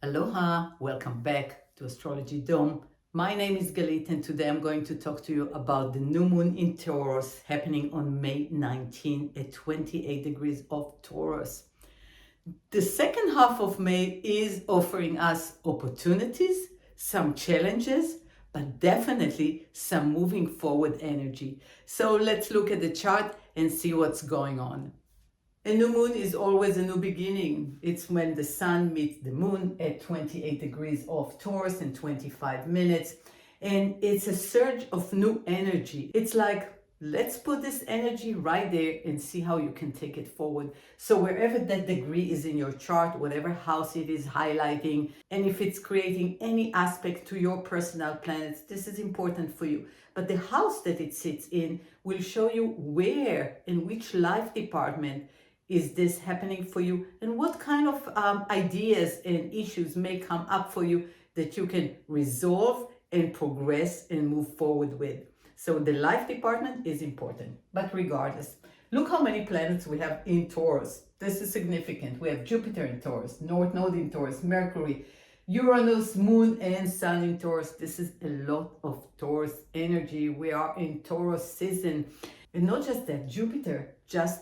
Aloha, welcome back to Astrology Dome. My name is Galit, and today I'm going to talk to you about the new moon in Taurus happening on May 19 at 28 degrees of Taurus. The second half of May is offering us opportunities, some challenges, but definitely some moving forward energy. So let's look at the chart and see what's going on. A new moon is always a new beginning. It's when the sun meets the moon at 28 degrees of Taurus in 25 minutes. And it's a surge of new energy. It's like, let's put this energy right there and see how you can take it forward. So wherever that degree is in your chart, whatever house it is highlighting, and if it's creating any aspect to your personal planets, this is important for you. But the house that it sits in will show you where, in which life department, is this happening for you, and what kind of ideas and issues may come up for you that you can resolve and progress and move forward with. So the life department is important. But regardless, look how many planets we have in Taurus. This is significant. We have Jupiter in Taurus, North Node in Taurus, Mercury, Uranus, Moon, and Sun in Taurus. This is a lot of Taurus energy. We are in Taurus season. And not just that, Jupiter just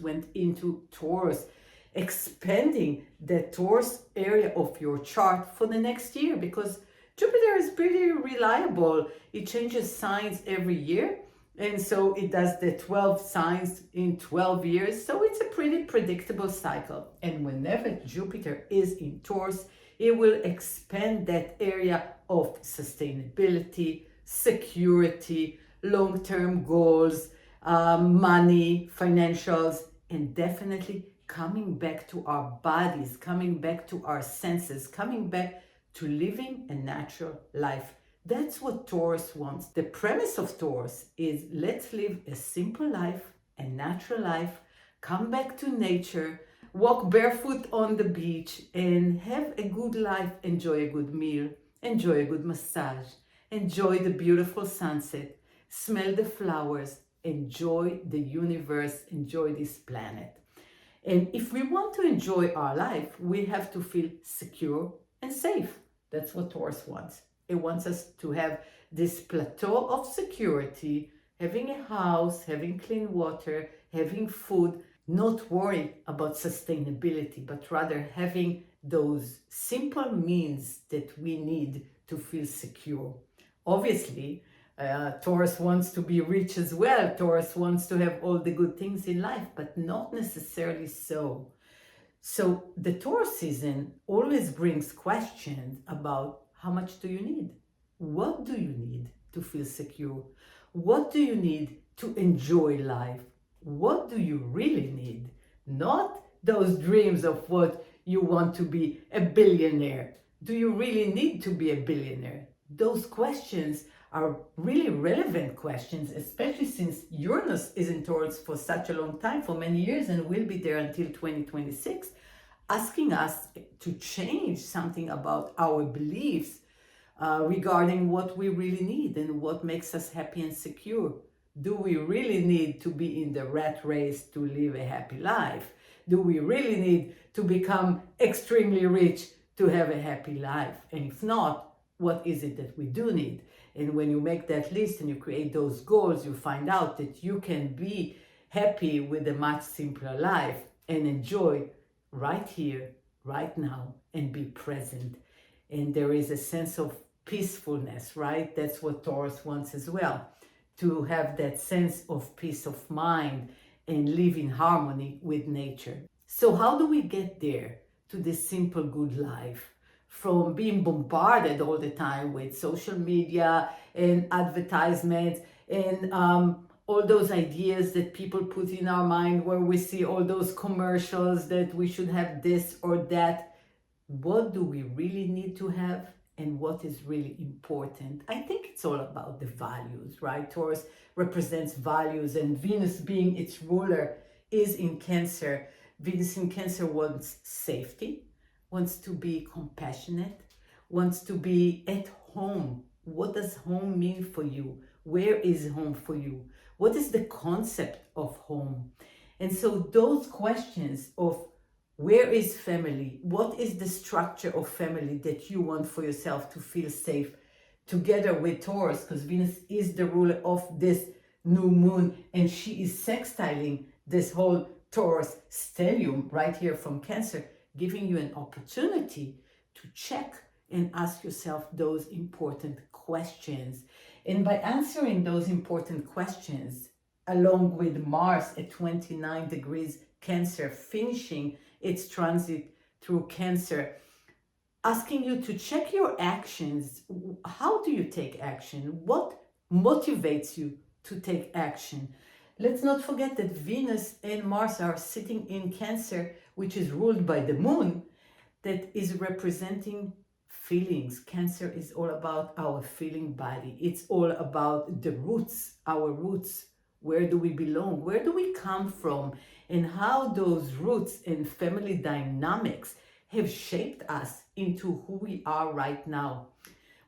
went into Taurus, expanding the Taurus area of your chart for the next year, because Jupiter is pretty reliable. It changes signs every year. And so it does the 12 signs in 12 years. So it's a pretty predictable cycle. And whenever Jupiter is in Taurus, it will expand that area of sustainability, security, long-term goals, money, financials, and definitely coming back to our bodies, coming back to our senses, coming back to living a natural life. That's what Taurus wants. The premise of Taurus is let's live a simple life, a natural life, come back to nature, walk barefoot on the beach, and have a good life, enjoy a good meal, enjoy a good massage, enjoy the beautiful sunset, smell the flowers, enjoy the universe, enjoy this planet. And if we want to enjoy our life, we have to feel secure and safe. That's what Taurus wants. It wants us to have this plateau of security, having a house, having clean water, having food, not worry about sustainability, but rather having those simple means that we need to feel secure. Obviously, Taurus wants to be rich as well. Taurus wants to have all the good things in life, but not necessarily so. So the Taurus season always brings questions about how much do you need? What do you need to feel secure? What do you need to enjoy life? What do you really need? Not those dreams of what you want to be a billionaire. Do you really need to be a billionaire? Those questions are really relevant questions, especially since Uranus is in Taurus for such a long time, for many years, and will be there until 2026, asking us to change something about our beliefs regarding what we really need and what makes us happy and secure. Do we really need to be in the rat race to live a happy life? Do we really need to become extremely rich to have a happy life? And if not, what is it that we do need? And when you make that list and you create those goals, you find out that you can be happy with a much simpler life and enjoy right here, right now, and be present. And there is a sense of peacefulness, right? That's what Taurus wants as well, to have that sense of peace of mind and live in harmony with nature. So how do we get there to this simple good life? From being bombarded all the time with social media and advertisements and all those ideas that people put in our mind, where we see all those commercials that we should have this or that. What do we really need to have and what is really important? I think it's all about the values, right? Taurus represents values, and Venus, being its ruler, is in Cancer. Venus in Cancer wants safety, wants to be compassionate, wants to be at home. What does home mean for you? Where is home for you? What is the concept of home? And so those questions of Where is family? What is the structure of family that you want for yourself to feel safe together with Taurus? Because Venus is the ruler of this new moon, and she is sextiling this whole Taurus stellium right here from Cancer, giving you an opportunity to check and ask yourself those important questions. And by answering those important questions, along with Mars at 29 degrees Cancer, finishing its transit through Cancer, asking you to check your actions. How do you take action? What motivates you to take action? Let's not forget that Venus and Mars are sitting in Cancer, which is ruled by the moon, that is representing feelings. Cancer is all about our feeling body. It's all about the roots, our roots. Where do we belong? Where do we come from? And how those roots and family dynamics have shaped us into who we are right now.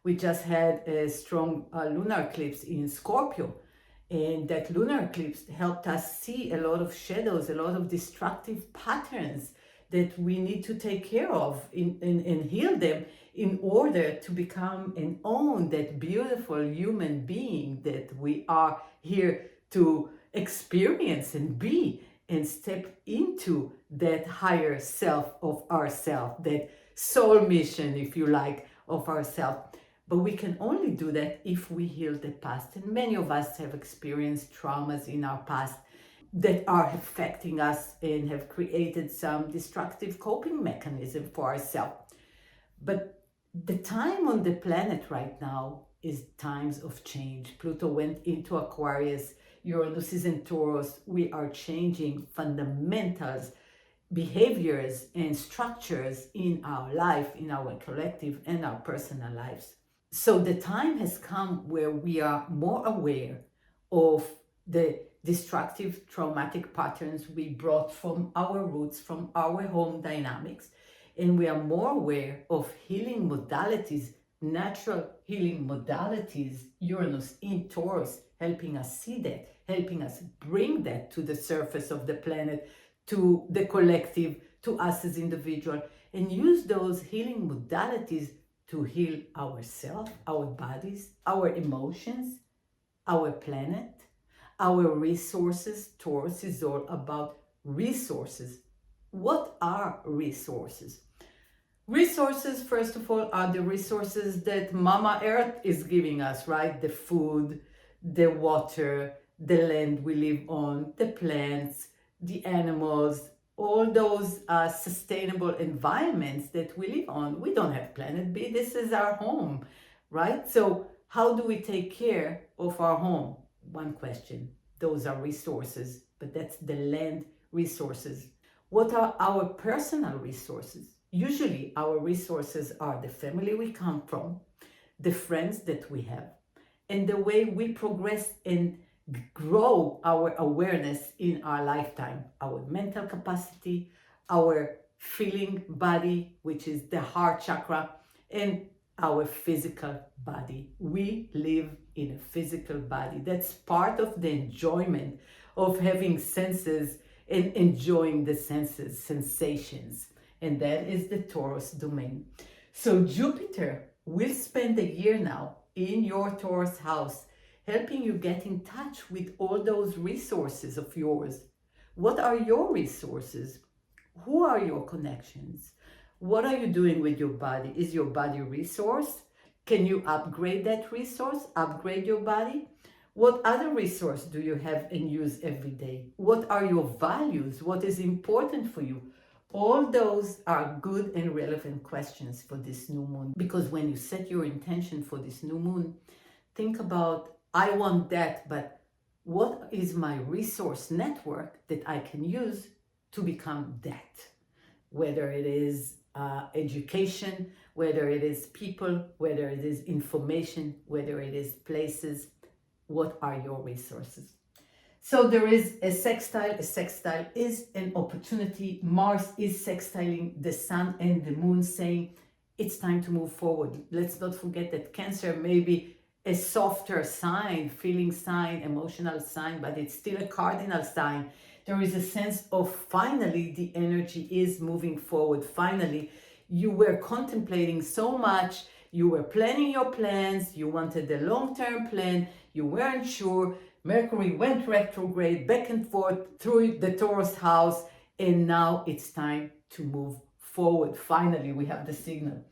We just had a strong lunar eclipse in Scorpio, and that lunar eclipse helped us see a lot of shadows, a lot of destructive patterns that we need to take care of and heal them in order to become and own that beautiful human being that we are here to experience and be, and step into that higher self of ourself, that soul mission, if you like, of ourself. But we can only do that if we heal the past. And many of us have experienced traumas in our past that are affecting us and have created some destructive coping mechanism for ourselves. But the time on the planet right now is times of change. Pluto went into Aquarius, Uranus is in Taurus. We are changing fundamentals, behaviors, and structures in our life, in our collective and our personal lives. So the time has come where we are more aware of the destructive, traumatic patterns we brought from our roots, from our home dynamics. And we are more aware of healing modalities, natural healing modalities, Uranus in Taurus, helping us see that, helping us bring that to the surface of the planet, to the collective, to us as individuals, and use those healing modalities to heal ourselves, our bodies, our emotions, our planet, our resources. Taurus is all about resources. What are resources? Resources, first of all, are the resources that Mama Earth is giving us, right? The food, the water, the land we live on, the plants, the animals, all those sustainable environments that we live on. We don't have planet B, this is our home, right? So how do we take care of our home? One question. Those are resources, but that's the land resources. What are our personal resources? Usually our resources are the family we come from, the friends that we have, and the way we progress and grow our awareness in our lifetime, our mental capacity, our feeling body, which is the heart chakra, and our physical body. We live in a physical body. That's part of the enjoyment of having senses and enjoying the senses, sensations. And that is the Taurus domain. So Jupiter will spend a year now in your Taurus house, helping you get in touch with all those resources of yours. What are your resources? Who are your connections? What are you doing with your body? Is your body a resource? Can you upgrade that resource? Upgrade your body? What other resource do you have and use every day? What are your values? What is important for you? All those are good and relevant questions for this new moon, because when you set your intention for this new moon, think about, I want that, but what is my resource network that I can use to become that? Whether it is education, whether it is people, whether it is information, whether it is places, what are your resources? So there is a sextile. A sextile is an opportunity. Mars is sextiling the sun and the moon, saying it's time to move forward. Let's not forget that Cancer may be a softer sign, feeling sign, emotional sign, but it's still a cardinal sign There is a sense of finally the energy is moving forward. Finally, you were contemplating so much, you were planning your plans, you wanted a long-term plan, you weren't sure. Mercury went retrograde back and forth through the Taurus house, and now it's time to move forward. Finally, we have the signal.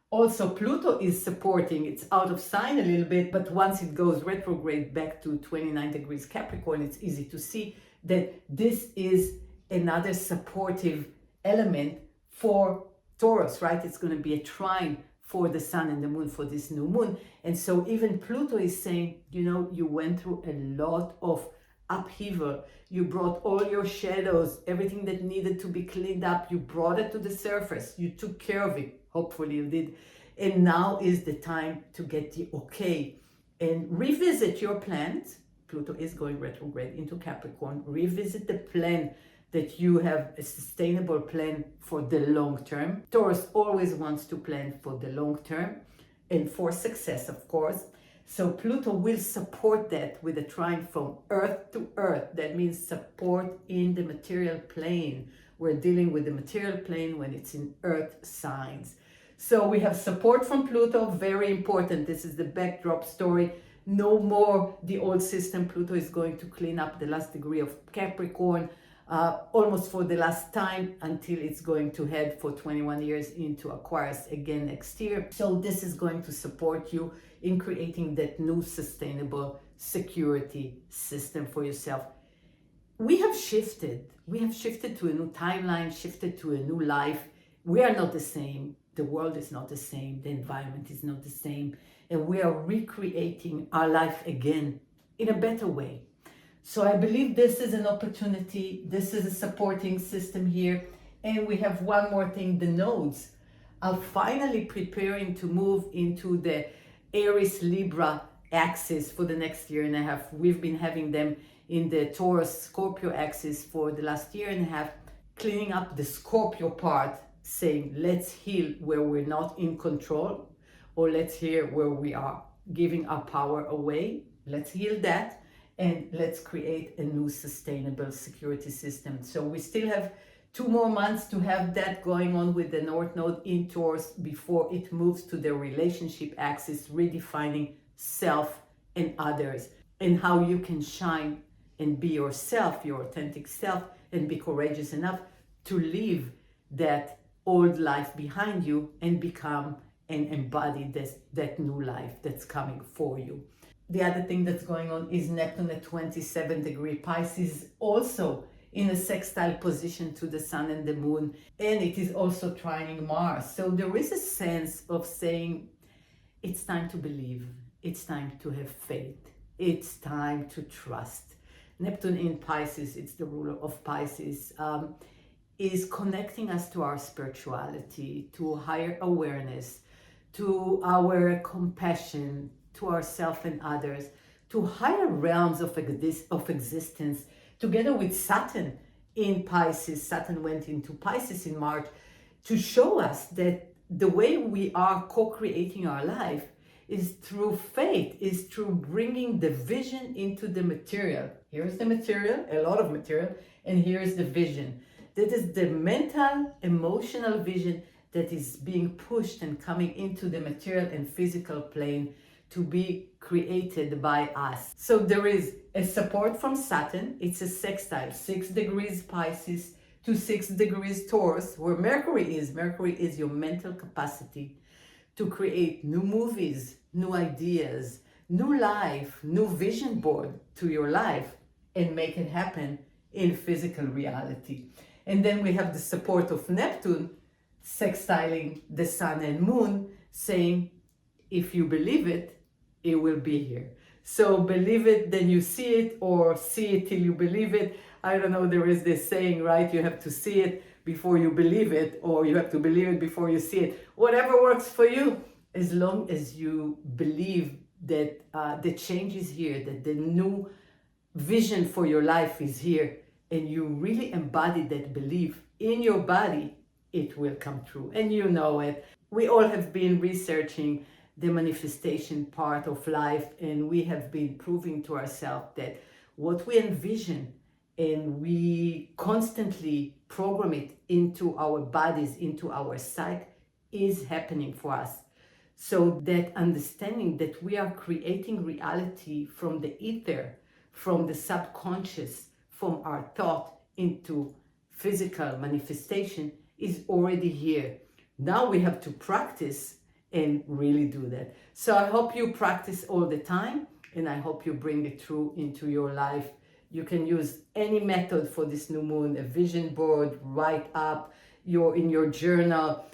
Also, Pluto is supporting, it's out of sign a little bit, but once it goes retrograde back to 29 degrees Capricorn, it's easy to see that this is another supportive element for Taurus, right? It's going to be a trine for the sun and the moon for this new moon. And so even Pluto is saying, you know, you went through a lot of upheaval. You brought all your shadows, everything that needed to be cleaned up, you brought it to the surface. You took care of it. Hopefully you did. And now is the time to get the okay and revisit your plans. Pluto is going retrograde into Capricorn. Revisit the plan that you have, a sustainable plan for the long term. Taurus always wants to plan for the long term and for success, of course. So Pluto will support that with a trine from Earth to Earth. That means support in the material plane. We're dealing with the material plane when it's in Earth signs. So we have support from Pluto, very important. This is the backdrop story. No more the old system. Pluto is going to clean up the last degree of Capricorn, almost for the last time, until it's going to head for 21 years into Aquarius again next year. So this is going to support you in creating that new sustainable security system for yourself. We have shifted to a new timeline, shifted to a new life. We are not the same. The world is not the same. The environment is not the same. And we are recreating our life again in a better way. So I believe this is an opportunity. This is a supporting system here. And we have one more thing. The nodes are finally preparing to move into the Aries Libra axis for the next year and a half. We've been having them in the Taurus Scorpio axis for the last year and a half, cleaning up the Scorpio part, saying let's heal where we're not in control, or let's heal where we are giving our power away. Let's heal that and let's create a new sustainable security system. So we still have 2 more months to have that going on with the North Node in Taurus before it moves to the relationship axis, redefining self and others, and how you can shine and be yourself, your authentic self, and be courageous enough to leave that old life behind you and become and embody that new life that's coming for you. The other thing that's going on is Neptune at 27 degree Pisces, also in a sextile position to the sun and the moon, and it is also trining Mars. So there is a sense of saying it's time to believe, it's time to have faith, it's time to trust. Neptune in Pisces, it's the ruler of Pisces, is connecting us to our spirituality, to higher awareness, to our compassion, to ourselves and others, to higher realms of existence, together with Saturn in Pisces. Saturn went into Pisces in March to show us that the way we are co-creating our life is through faith, is through bringing the vision into the material. Here's the material, a lot of material, and here's the vision. That is the mental, emotional vision that is being pushed and coming into the material and physical plane to be created by us. So there is a support from Saturn. It's a sextile, 6 degrees Pisces to 6 degrees Taurus, where Mercury is. Mercury is your mental capacity to create new movies, new ideas, new life, new vision board to your life and make it happen in physical reality. And then we have the support of Neptune sextiling the sun and moon, saying, if you believe it, it will be here. So believe it, then you see it, or see it till you believe it. I don't know, there is this saying, right? You have to see it before you believe it, or you have to believe it before you see it. Whatever works for you, as long as you believe that the change is here, that the new vision for your life is here, and you really embody that belief in your body, it will come true. And you know it. We all have been researching the manifestation part of life, and we have been proving to ourselves that what we envision and we constantly program it into our bodies, into our psyche, is happening for us. So that understanding that we are creating reality from the ether, from the subconscious, from our thought into physical manifestation is already here. Now we have to practice and really do that. So I hope you practice all the time, and I hope you bring it through into your life. You can use any method for this new moon, a vision board, write up in your journal,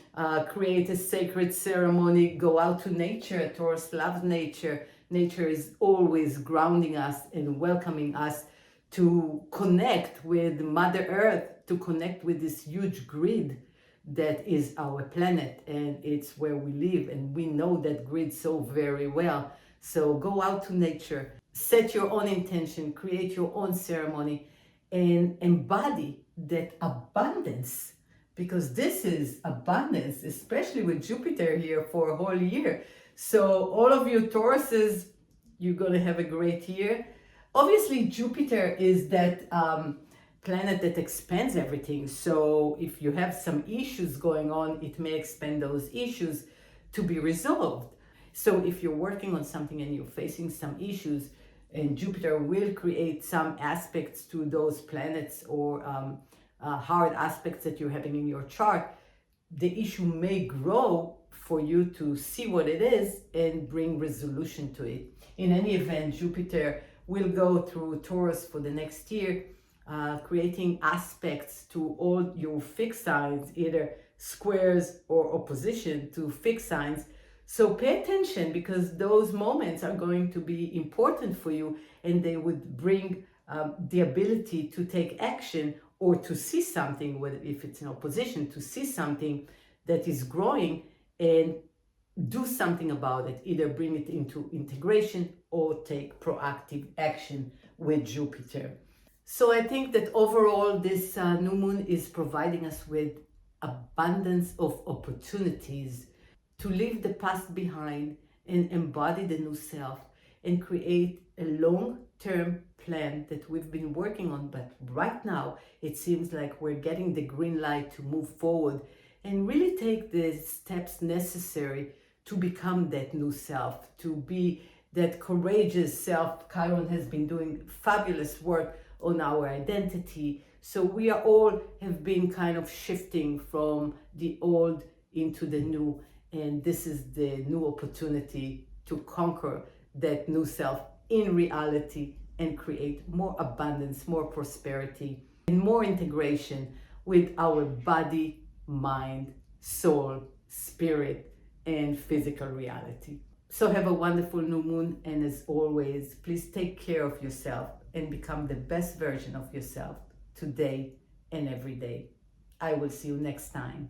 create a sacred ceremony, go out to nature. Taurus loves nature. Nature is always grounding us and welcoming us to connect with Mother Earth, to connect with this huge grid that is our planet, and it's where we live, and we know that grid so very well. So go out to nature, set your own intention, create your own ceremony, and embody that abundance, because this is abundance, especially with Jupiter here for a whole year. So all of you Tauruses, you're going to have a great year. Obviously, Jupiter is that planet that expands everything. So if you have some issues going on, it may expand those issues to be resolved. So if you're working on something and you're facing some issues, and Jupiter will create some aspects to those planets or hard aspects that you're having in your chart, the issue may grow for you to see what it is and bring resolution to it. In any event, Jupiter will go through Taurus for the next year, creating aspects to all your fixed signs, either squares or opposition to fixed signs. So pay attention, because those moments are going to be important for you, and they would bring the ability to take action or to see something, whether if it's an opposition, to see something that is growing and do something about it, either bring it into integration or take proactive action with Jupiter. So I think that overall this new moon is providing us with abundance of opportunities to leave the past behind and embody the new self and create a long-term plan that we've been working on. But right now, it seems like we're getting the green light to move forward and really take the steps necessary to become that new self, to be that courageous self. Chiron has been doing fabulous work on our identity. So we are all have been kind of shifting from the old into the new. And this is the new opportunity to conquer that new self in reality and create more abundance, more prosperity, and more integration with our body, mind, soul, spirit, and physical reality. So have a wonderful new moon, and as always, please take care of yourself and become the best version of yourself today and every day. I will see you next time.